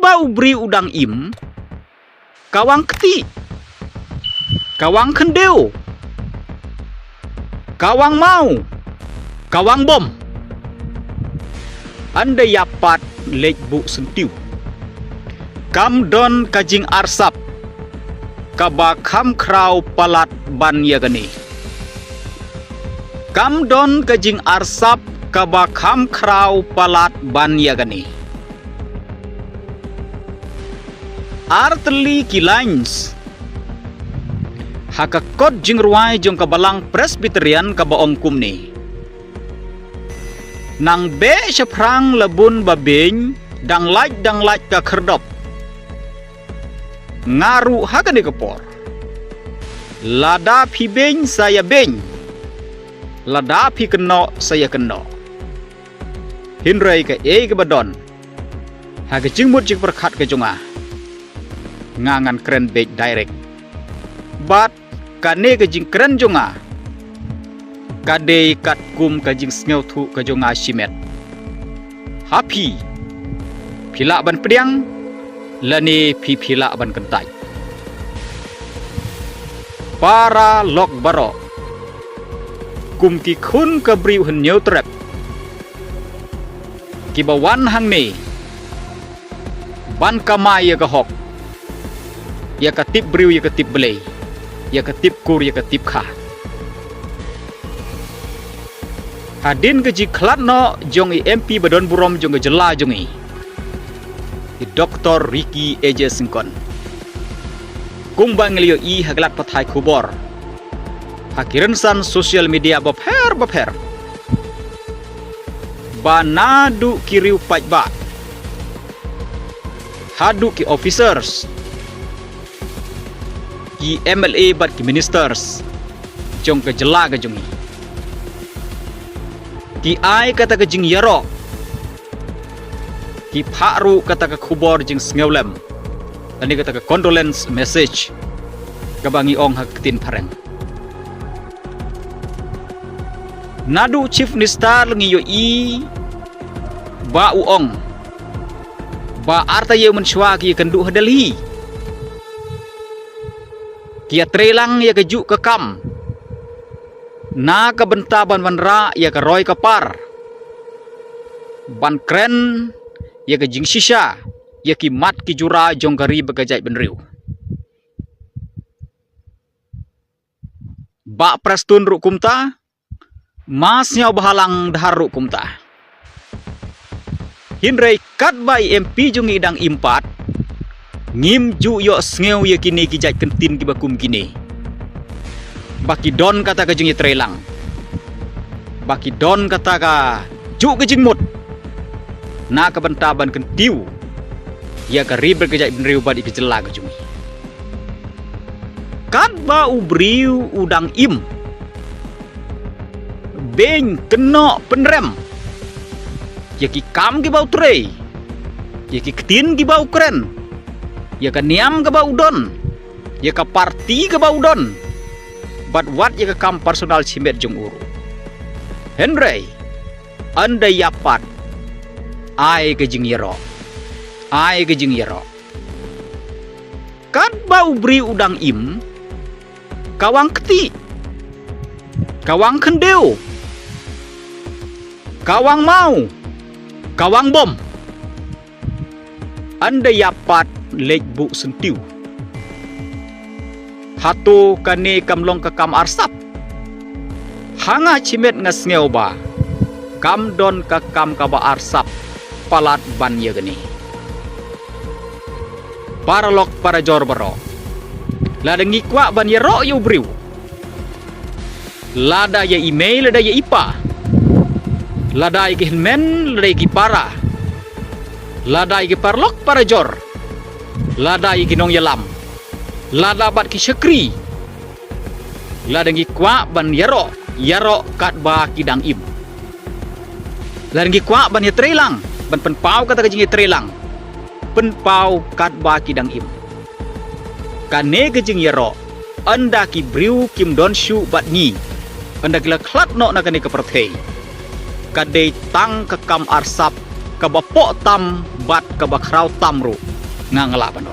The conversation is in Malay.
bau beri udang im, kawang keti, kawang kendeu, kawang mau, kawang bom. Anda yapat lek bu sentiu. Kam don kajing arsap, kaba kam krau palat ban yagani. Kam don kajing arsap, kaba kam krau palat ban yagani. Artli kilines hakakot jingruai jong kabalang Presbyterian kabaong kumni. Nang be seprang lebun babing dang lait ka kerdop. Ngaru hakani kepor. Lada pi beng saya beng. Lada pi keno saya keno. Hinrai ke ke badon. Haga jingmut jing perkat ke jonga. Ngangan keren beg direct. Bat kane ke jing keren jonga. Kade kat kum ke jing sngew thu ke jonga simet. Hapi. Pila ban pediang. Lani pi pila ban kentai. Para lok baro. Kum ki khun ke briu hen nyeu trep. Ki bawan hang ni. Ban kamai ya ke hok. Ya katip briu ya katip belai. Ya katip kur ya katip kha. Hadin ke jiklat no jong i MP badon burom jong ke jela jong i. Dr. Ricky Eje Singkon. Kung banglio i haglat pathai kubor. Hakirensan sosial media bapher. Banadu kiriu pajba. Hadu ki officers. Ki MLA bat ki ministers. Jong ke jela ke jongi. Ki ai kata ke jing yaro. Ki pharu kata ke khubor jing sngeulem. Ani kata ke condolence message. Kabangi ong haktin pareng. Nadu chief minister ngiyo i ba uong. Ba arta ye menshwa ki kendu hadalhi. Kia trelang ya keju ke kam. Na ke benta ban ra ya ke roy kapar. Ban kren ya ke jing shisha. Ya ki mat ki jura jong gari bagajai benriu. Ba prestun ru kumta. Mas nyau bahalang dahar ru kumta. Hinrei kat bai MP jung idang impat. Ngim ju yo sngew ya kini ki jai kentin ki bakum kini. Baki don kata ka jung trelang. Baki don kata ka ju ke jing mut. Na ka bentaban kentiu. Ya ka riber ke jai benriu badi ke jela ke jung. Kat ba ubriu udang im. Beng kena penrem. Ya ki kam ki bau trei. Ya ki ketin ki bau keren. Ya ka niam ke bau don. Ya ka parti ke bau don. But what ya ka kam personal simet jung uru. Henry. Anda yapat. Ai ke jing yero. Ai ke jing yero. Kat bau beri udang im. Kawang keti. Kawang kendeu. Kawang mau. Kawang bom. Anda yapat lek bu sentiu. Hatu kane kamlong ke kam arsap. Hanga cimet ngasngeu ba. Kam don ke kam kaba arsap. Palat ban ya geni. Paralok para jor baro. Lada ngikwa ban ya ro yu briu. Lada ya email lada ya ipa. Lada ya men lada ya para. Lada ya parlok para jor. Lada ya nong yalam. Lada bat ki syakri. Lada ngikwa ban yaro. Yaro kat ba kidang im. Lada ngikwa ban ya trelang. Ban penpau kata kajing ya trelang. Penpau kat ba kidang im. Kane kajing yaro. Anda ki briu kim don shu bat ni. Anda kila klat no na kane keperthei. Kadei tang ke kam arsap. Kabapok tam bat kabakrau tamru. nga ngalaban